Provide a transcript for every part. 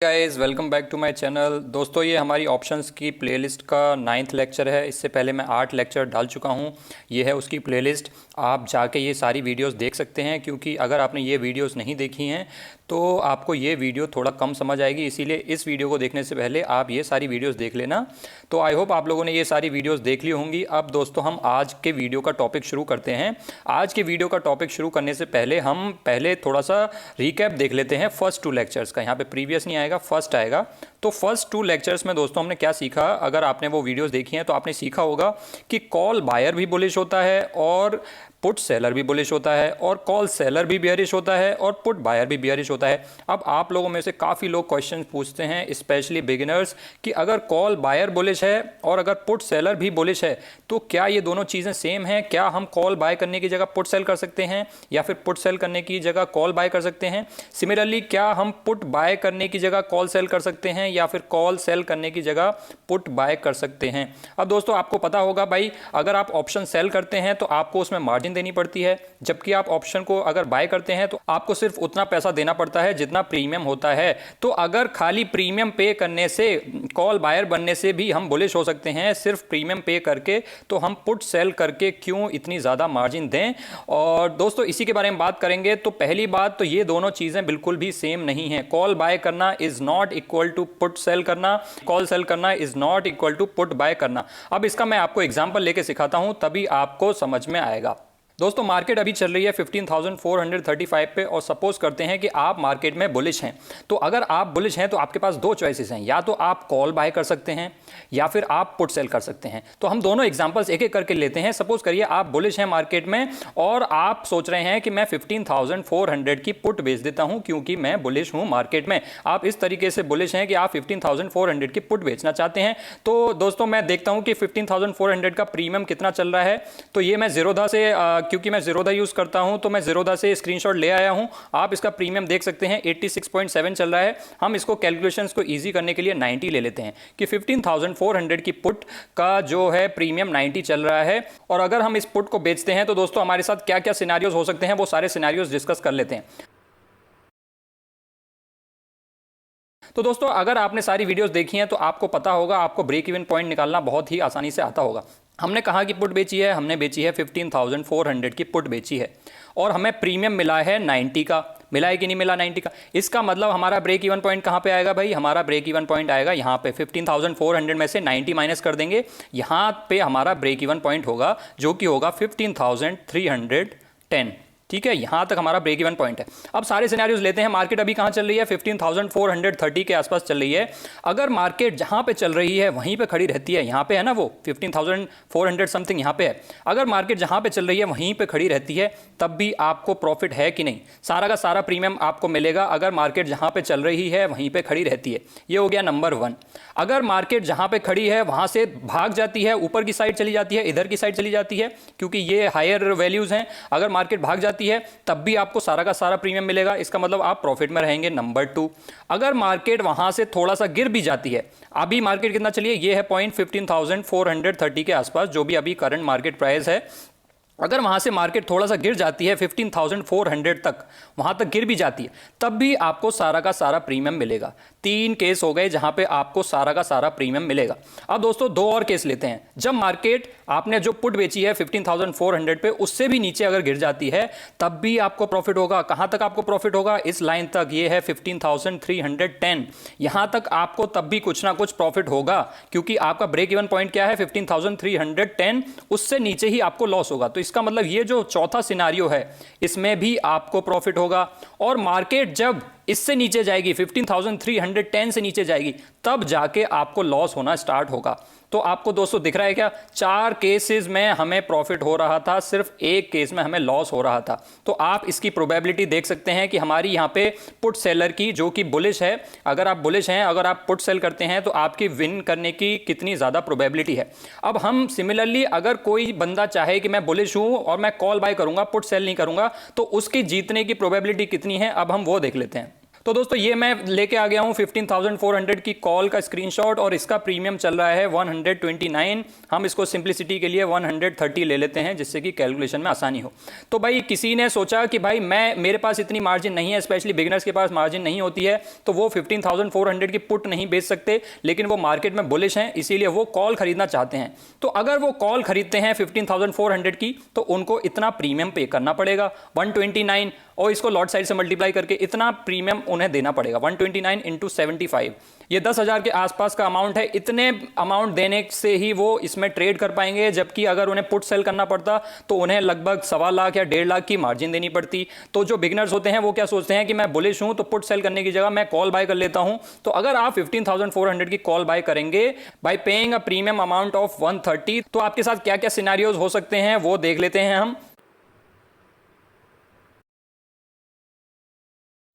Guys welcome back to my channel. दोस्तों ये हमारी ऑप्शंस की प्लेलिस्ट का 9th लेक्चर है। इससे पहले मैं 8 लेक्चर डाल चुका हूँ। ये है उसकी प्लेलिस्ट, आप जाके ये सारी वीडियोस देख सकते हैं, क्योंकि अगर आपने ये वीडियोस नहीं देखी हैं तो आपको ये वीडियो थोड़ा कम समझ आएगी। इसीलिए इस वीडियो को देखने से पहले आप ये सारी वीडियोस देख लेना। तो आई होप आप लोगों ने ये सारी वीडियोस देख ली होंगी। अब दोस्तों हम आज के वीडियो का टॉपिक शुरू करते हैं। आज के वीडियो का टॉपिक शुरू करने से पहले हम थोड़ा सा रिकैप देख लेते हैं फर्स्ट 2 लेक्चर्स का। यहाँ पे प्रीवियस नहीं आएगा, फर्स्ट आएगा। तो फर्स्ट 2 लेक्चर्स में दोस्तों हमने क्या सीखा, अगर आपने वो वीडियोस देखी हैं तो आपने सीखा होगा कि कॉल बायर भी बुलिश होता है और पुट सेलर भी बुलिश होता है, और कॉल सेलर भी बियरिश होता है और पुट बायर भी बियरिश होता है। अब आप लोगों में से काफ़ी लोग क्वेश्चन पूछते हैं, स्पेशली बिगिनर्स, कि अगर कॉल बायर बुलिश है और अगर पुट सेलर भी बुलिश है तो क्या ये दोनों चीज़ें सेम हैं? क्या हम कॉल बाय करने की जगह पुट सेल कर सकते हैं या फिर पुट सेल करने की जगह कॉल बाय कर सकते हैं? सिमिलरली क्या हम पुट बाय करने की जगह कॉल सेल कर सकते हैं या फिर कॉल सेल करने की जगह पुट बाय कर सकते हैं? अब दोस्तों आपको पता होगा भाई, अगर आप ऑप्शन सेल करते हैं तो आपको उसमें मार्जिन देनी पड़ती है, जबकि आप ऑप्शन को अगर बाय करते हैं तो आपको सिर्फ उतना पैसा देना पड़ता है जितना प्रीमियम होता है। तो अगर खाली प्रीमियम पे करने से, कॉल बायर बनने से भी हम बुलिश हो सकते हैं सिर्फ प्रीमियम पे करके, तो हम पुट सेल करके क्यों इतनी ज़्यादा मार्जिन दें? और दोस्तों इसी के बारे में बात करेंगे। तो पहली बात तो ये दोनों चीज़ें बिल्कुल भी सेम नहीं है। कॉल बाय करना is not equal to put sell करना, कॉल सेल करना is not equal to put buy करना। अब इसका मैं आपको एग्जांपल लेके सिखाता हूं, तभी आपको समझ में आएगा। दोस्तों मार्केट अभी चल रही है 15,435 पे, और सपोज करते हैं कि आप मार्केट में बुलिश हैं। तो अगर आप बुलिश हैं तो आपके पास 2 चॉइसेस हैं, या तो आप कॉल बाय कर सकते हैं या फिर आप पुट सेल कर सकते हैं। तो हम दोनों एग्जांपल्स एक एक करके लेते हैं। सपोज करिए आप बुलिश हैं मार्केट में और आप सोच रहे हैं कि मैं 15,400 की पुट बेच देता हूं क्योंकि मैं बुलिश हूं मार्केट में। आप इस तरीके से बुलिश हैं कि आप 15,400 की पुट बेचना चाहते हैं। तो दोस्तों मैं देखता हूं कि 15,400 का प्रीमियम कितना चल रहा है। तो ये मैं जीरोधा से, क्योंकि मैं जीरोधा यूज करता हूं तो मैं जीरोधा से स्क्रीनशॉट ले आया हूं। आप इसका प्रीमियम देख सकते हैं 86.7 चल रहा है। हम इसको कैलकुलेशंस को इजी करने के लिए 90 ले लेते हैं कि 15,400 की पुट का जो है प्रीमियम 90 चल रहा है। और अगर हम इस पुट को बेचते हैं तो दोस्तों हमारे साथ क्या क्या सिनेरियोज हो सकते हैं, वो सारे सिनेरियोज डिस्कस कर लेते हैं। तो दोस्तों अगर आपने सारी वीडियोस देखी हैं तो आपको पता होगा, आपको ब्रेक इवन पॉइंट निकालना बहुत ही आसानी से आता होगा। हमने कहा कि पुट बेची है, हमने बेची है 15,400 की पुट बेची है और हमें प्रीमियम मिला है 90 का। मिला है कि नहीं मिला 90 का? इसका मतलब हमारा ब्रेक इवन पॉइंट कहाँ पे आएगा भाई? हमारा ब्रेक इवन पॉइंट आएगा यहाँ पे। 15,400 में से 90 माइनस कर देंगे, यहाँ पे हमारा ब्रेक इवन पॉइंट होगा जो कि होगा 15,310। ठीक है, यहां तक हमारा ब्रेक इवन पॉइंट है। अब सारे सिनेरियोज लेते हैं। मार्केट अभी कहां चल रही है? 15,430 के आसपास चल रही है। अगर मार्केट जहां पे चल रही है वहीं पे खड़ी रहती है, यहां पे है ना वो 15,400 समथिंग यहां पे है। अगर मार्केट जहां पे चल रही है वहीं पे खड़ी रहती है तब भी आपको प्रॉफिट है कि नहीं? सारा का सारा प्रीमियम आपको मिलेगा अगर मार्केट जहां पे चल रही है वहीं पे खड़ी रहती है। ये हो गया नंबर 1। अगर मार्केट जहां पे खड़ी है वहां से भाग जाती है, ऊपर की साइड चली जाती है, इधर की साइड चली जाती है, क्योंकि ये हायर वैल्यूज हैं, अगर मार्केट भाग जाती है तब भी आपको सारा का सारा प्रीमियम मिलेगा। इसका मतलब आप प्रॉफिट में रहेंगे। नंबर 2, अगर मार्केट वहां से थोड़ा सा गिर भी जाती है, अभी मार्केट कितना चलिए, ये है पॉइंट 15,430 के आसपास, जो भी अभी करंट मार्केट प्राइस है। अगर वहां से मार्केट थोड़ा सा गिर जाती है 15,400 तक, वहां तक गिर भी जाती है, तब भी आपको सारा का सारा प्रीमियम मिलेगा। 3 केस हो गए जहां पे आपको सारा का सारा प्रीमियम मिलेगा। अब दोस्तों 2 और केस लेते हैं। जब मार्केट आपने जो पुट बेची है 15,400 पे, उससे भी नीचे अगर गिर जाती है तब भी आपको प्रॉफिट होगा। कहां तक आपको प्रॉफिट होगा? इस लाइन तक, ये है 15,310, यहां तक आपको तब भी कुछ ना कुछ प्रॉफिट होगा, क्योंकि आपका ब्रेक इवन पॉइंट क्या है? 15,310। उससे नीचे ही आपको लॉस होगा। तो इसका मतलब ये जो चौथा सिनारियो है इसमें भी आपको प्रॉफिट होगा। और मार्केट जब इससे नीचे जाएगी, 15,310 से नीचे जाएगी, तब जाके आपको लॉस होना स्टार्ट होगा। तो आपको दोस्तों दिख रहा है क्या? 4 केसेस में हमें प्रॉफिट हो रहा था, सिर्फ 1 केस में हमें लॉस हो रहा था। तो आप इसकी प्रोबेबिलिटी देख सकते हैं कि हमारी यहाँ पे पुट सेलर की, जो कि बुलिश है, अगर आप बुलिश हैं, अगर आप पुट सेल करते हैं तो आपकी विन करने की कितनी ज़्यादा प्रोबेबिलिटी है। अब हम सिमिलरली, अगर कोई बंदा चाहे कि मैं बुलिश हूँ और मैं कॉल बाय करूँगा, पुट सेल नहीं करूँगा, तो उसकी जीतने की प्रोबेबिलिटी कितनी है, अब हम वो देख लेते हैं। तो दोस्तों ये मैं लेके आ गया हूँ 15,400 की कॉल का स्क्रीनशॉट और इसका प्रीमियम चल रहा है 129। हम इसको सिंप्लिसिटी के लिए 130 ले लेते हैं जिससे कि कैलकुलेशन में आसानी हो। तो भाई किसी ने सोचा कि भाई मेरे पास इतनी मार्जिन नहीं है, स्पेशली बिगिनर्स के पास मार्जिन नहीं होती है, तो वो 15,400 की पुट नहीं बेच सकते, लेकिन वो मार्केट में बुलिश हैं इसीलिए वो कॉल खरीदना चाहते हैं। तो अगर वो कॉल खरीदते हैं 15,400 की तो उनको इतना प्रीमियम पे करना पड़ेगा 129, और इसको लॉट साइड से मल्टीप्लाई करके इतना प्रीमियम उन्हें देना पड़ेगा 129 इंटू 75। ये 10,000 के आसपास का अमाउंट है। इतने अमाउंट देने से ही वो इसमें ट्रेड कर पाएंगे, जबकि अगर उन्हें पुट सेल करना पड़ता तो उन्हें लगभग 1.25 लाख या 1.5 लाख की मार्जिन देनी पड़ती। तो जो बिगनर्स होते हैं वो क्या सोचते हैं कि मैं बुलिश हूं तो पुट सेल करने की जगह मैं कॉल बाय कर लेता हूं। तो अगर आप 15,400 की कॉल बाय करेंगे bye paying a premium amount of 130, तो आपके साथ क्या क्या सिनेरियोज हो सकते हैं वो देख लेते हैं हम।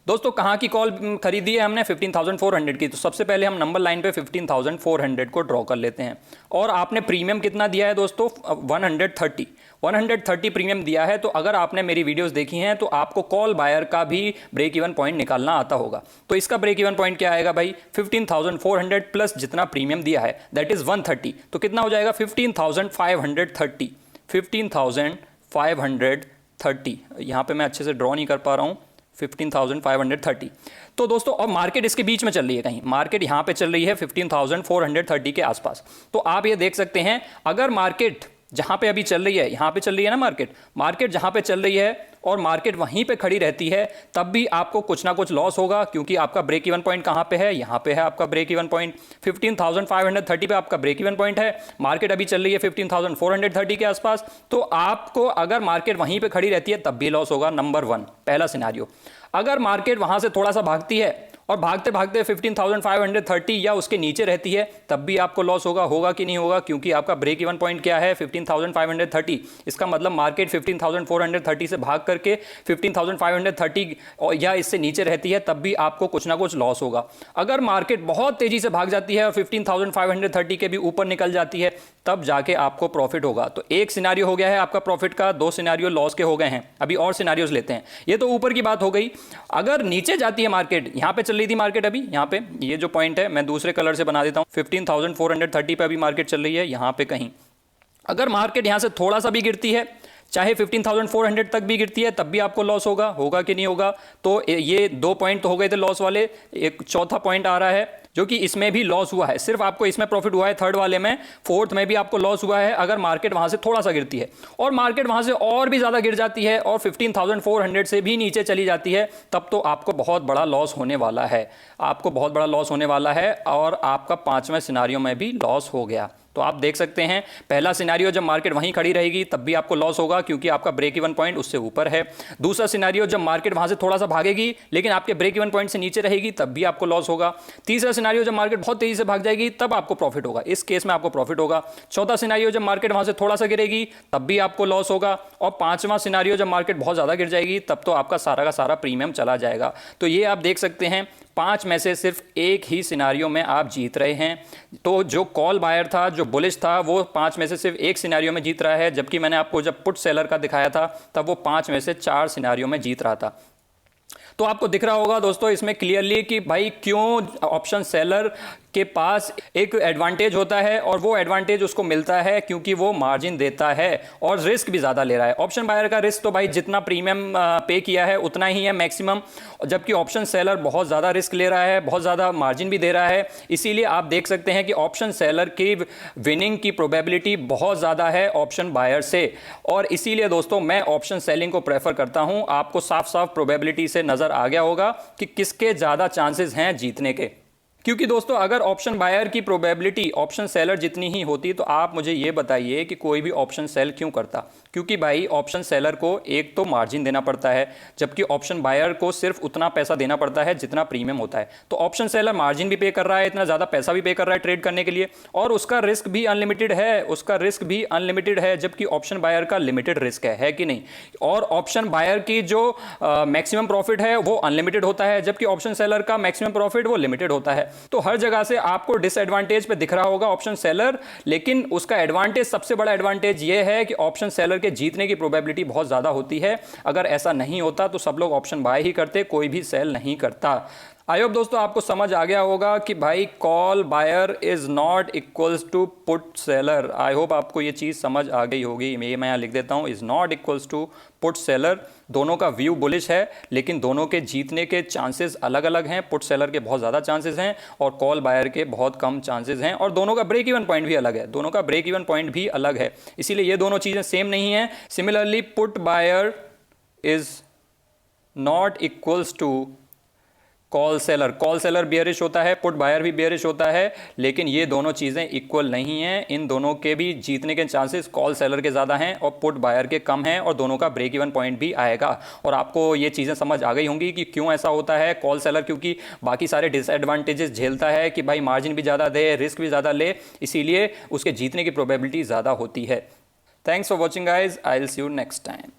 दोस्तों कहाँ की कॉल खरीदी है हमने 15,400 की, तो सबसे पहले हम नंबर लाइन पे 15,400 को ड्रॉ कर लेते हैं। और आपने प्रीमियम कितना दिया है दोस्तों 130 प्रीमियम दिया है। तो अगर आपने मेरी वीडियोस देखी हैं तो आपको कॉल बायर का भी ब्रेक इवन पॉइंट निकालना आता होगा। तो इसका ब्रेक इवन पॉइंट क्या आएगा भाई 15,400 प्लस जितना प्रीमियम दिया है दैट इज 130, तो कितना हो जाएगा 15,530। 15,530 यहाँ पे मैं अच्छे से ड्रॉ नहीं कर पा रहा हूँ, 15,530। तो दोस्तों और मार्केट इसके बीच में चल रही है, कहीं मार्केट यहाँ पे चल रही है 15,430 के आसपास। तो आप ये देख सकते हैं अगर मार्केट जहाँ पे अभी चल रही है, यहाँ पे चल रही है ना मार्केट जहाँ पे चल रही है और मार्केट वहीं पे खड़ी रहती है, तब भी आपको कुछ ना कुछ लॉस होगा, क्योंकि आपका ब्रेक इवन पॉइंट कहाँ पे है, यहाँ पे है आपका ब्रेक इवन पॉइंट 15,530 पे आपका ब्रेक इवन पॉइंट है। मार्केट अभी चल रही है 15,430 के आसपास, तो आपको अगर मार्केट वहीं पे खड़ी रहती है तब भी लॉस होगा। नंबर 1 पहला सिनेरियो। अगर मार्केट वहां से थोड़ा सा भागती है और भागते भागते 15,530 या उसके नीचे रहती है तब भी आपको लॉस होगा कि नहीं होगा, क्योंकि आपका ब्रेक इवन पॉइंट क्या है 15,530। इसका मतलब मार्केट 15,430 से भाग करके 15,530 या इससे नीचे रहती है तब भी आपको कुछ ना कुछ लॉस होगा। अगर मार्केट बहुत तेजी से भाग जाती है और 15,530 के भी ऊपर निकल जाती है तब जाके आपको प्रॉफिट होगा। तो एक सिनेरियो हो गया है आपका प्रॉफिट का, 2 सिनेरियो लॉस के हो गए हैं। अभी और सिनेरियोज लेते हैं। ये तो ऊपर की बात हो गई। अगर नीचे जाती है मार्केट, यहां पे चल रही थी मार्केट, अभी यहाँ पे ये जो पॉइंट है मैं दूसरे कलर से बना देता हूं, 15,430 पे अभी मार्केट चल रही है। यहां पे कहीं अगर मार्केट यहां से थोड़ा सा भी गिरती है, चाहे 15,400 तक भी गिरती है, तब भी आपको लॉस होगा कि नहीं होगा। तो ये 2 पॉइंट तो हो गए थे लॉस वाले, एक चौथा पॉइंट आ रहा है जो कि इसमें भी लॉस हुआ है। सिर्फ आपको इसमें प्रॉफिट हुआ है थर्ड वाले में, फोर्थ में भी आपको लॉस हुआ है अगर मार्केट वहां से थोड़ा सा गिरती है। और मार्केट वहां से और भी ज्यादा गिर जाती है और 15,400 से भी नीचे चली जाती है, तब तो आपको बहुत बड़ा लॉस होने वाला है। आपको बहुत बड़ा लॉस होने वाला है और आपका 5वें सिनेरियो में भी लॉस हो गया। तो आप देख सकते हैं पहला सिनेरियो जब मार्केट वहीं खड़ी रहेगी तब भी आपको लॉस होगा, क्योंकि आपका ब्रेक इवन पॉइंट उससे ऊपर है। दूसरा सिनेरियो जब मार्केट वहां से थोड़ा सा भागेगी लेकिन आपके ब्रेक इवन पॉइंट से नीचे रहेगी तब भी आपको लॉस होगा। तीसरा सिनेरियो जब मार्केट बहुत तेजी से भाग जाएगी तब आपको प्रॉफिट होगा, इस केस में आपको प्रॉफिट होगा। चौथा सिनेरियो जब मार्केट वहां से थोड़ा सा गिरेगी तब भी आपको लॉस होगा। और 5वां सिनेरियो जब मार्केट बहुत ज्यादा गिर जाएगी तब तो आपका सारा का सारा प्रीमियम चला जाएगा। तो ये आप देख सकते हैं 5 में से सिर्फ एक ही सिनेरियो में आप जीत रहे हैं। तो जो कॉल बायर था, जो बुलिश था, वो 5 में से सिर्फ एक सिनेरियो में जीत रहा है, जबकि मैंने आपको जब पुट सेलर का दिखाया था तब वो 5 में से 4 सिनेरियो में जीत रहा था। तो आपको दिख रहा होगा दोस्तों इसमें क्लियरली कि भाई क्यों ऑप्शन सेलर के पास एक एडवांटेज होता है, और वो एडवांटेज उसको मिलता है क्योंकि वो मार्जिन देता है और रिस्क भी ज़्यादा ले रहा है। ऑप्शन बायर का रिस्क तो भाई जितना प्रीमियम पे किया है उतना ही है मैक्सिमम, जबकि ऑप्शन सेलर बहुत ज़्यादा रिस्क ले रहा है, बहुत ज़्यादा मार्जिन भी दे रहा है। इसीलिए आप देख सकते हैं कि ऑप्शन सेलर की विनिंग की प्रोबेबिलिटी बहुत ज़्यादा है ऑप्शन बायर से, और इसीलिए दोस्तों मैं ऑप्शन सेलिंग को प्रेफर करता हूं। आपको साफ साफ प्रोबेबिलिटी से नज़र आ गया होगा कि किसके ज़्यादा चांसेस हैं जीतने के। क्योंकि दोस्तों अगर ऑप्शन बायर की प्रोबेबिलिटी ऑप्शन सेलर जितनी ही होती तो आप मुझे ये बताइए कि कोई भी ऑप्शन सेल क्यों करता। क्योंकि भाई ऑप्शन सेलर को एक तो मार्जिन देना पड़ता है, जबकि ऑप्शन बायर को सिर्फ उतना पैसा देना पड़ता है जितना प्रीमियम होता है। तो ऑप्शन सेलर मार्जिन भी पे कर रहा है, इतना ज़्यादा पैसा भी पे कर रहा है ट्रेड करने के लिए, और उसका रिस्क भी अनलिमिटेड है, जबकि ऑप्शन बायर का लिमिटेड रिस्क है कि नहीं। और ऑप्शन बायर की जो मैक्सिमम प्रॉफिट है वो अनलिमिटेड होता है, जबकि ऑप्शन सेलर का मैक्सिमम प्रॉफिट वो लिमिटेड होता है। तो हर जगह से आपको डिसएडवांटेज पे दिख रहा होगा ऑप्शन सेलर, लेकिन उसका एडवांटेज, सबसे बड़ा एडवांटेज ये है कि ऑप्शन सेलर के जीतने की प्रोबेबिलिटी बहुत ज़्यादा होती है। अगर ऐसा नहीं होता तो सब लोग ऑप्शन बाय ही करते, कोई भी सेल नहीं करता। आई होप दोस्तों आपको समझ आ गया होगा कि भाई call buyer is not equals to put seller. I hope आपको ये चीज़ समझ आ गई होगी। मैं यहाँ लिख देता हूँ, is not equals to put seller. दोनों का व्यू बुलिश है, लेकिन दोनों के जीतने के चांसेस अलग अलग हैं। पुट सेलर के बहुत ज़्यादा चांसेस हैं और कॉल बायर के बहुत कम चांसेस हैं, और दोनों का ब्रेक इवन पॉइंट भी अलग है। दोनों का ब्रेक इवन पॉइंट भी अलग है, इसीलिए ये दोनों चीज़ें सेम नहीं हैं। Similarly put buyer is not equals to call seller. Call seller bearish होता है, पुट बायर भी बियरिश होता है, लेकिन ये दोनों चीज़ें इक्वल नहीं हैं। इन दोनों के भी जीतने के चांसेस कॉल सेलर के ज़्यादा हैं और पुट बायर के कम हैं, और दोनों का ब्रेक इवन पॉइंट भी आएगा। और आपको ये चीज़ें समझ आ गई होंगी कि क्यों ऐसा होता है। कॉल सेलर क्योंकि बाकी सारे डिसएडवांटेजेस झेलता है कि भाई मार्जिन भी ज़्यादा दे, रिस्क भी ज़्यादा ले, इसीलिए उसके जीतने की प्रोबेबिलिटी ज़्यादा होती है। Thanks for watching guys, I will see you next time.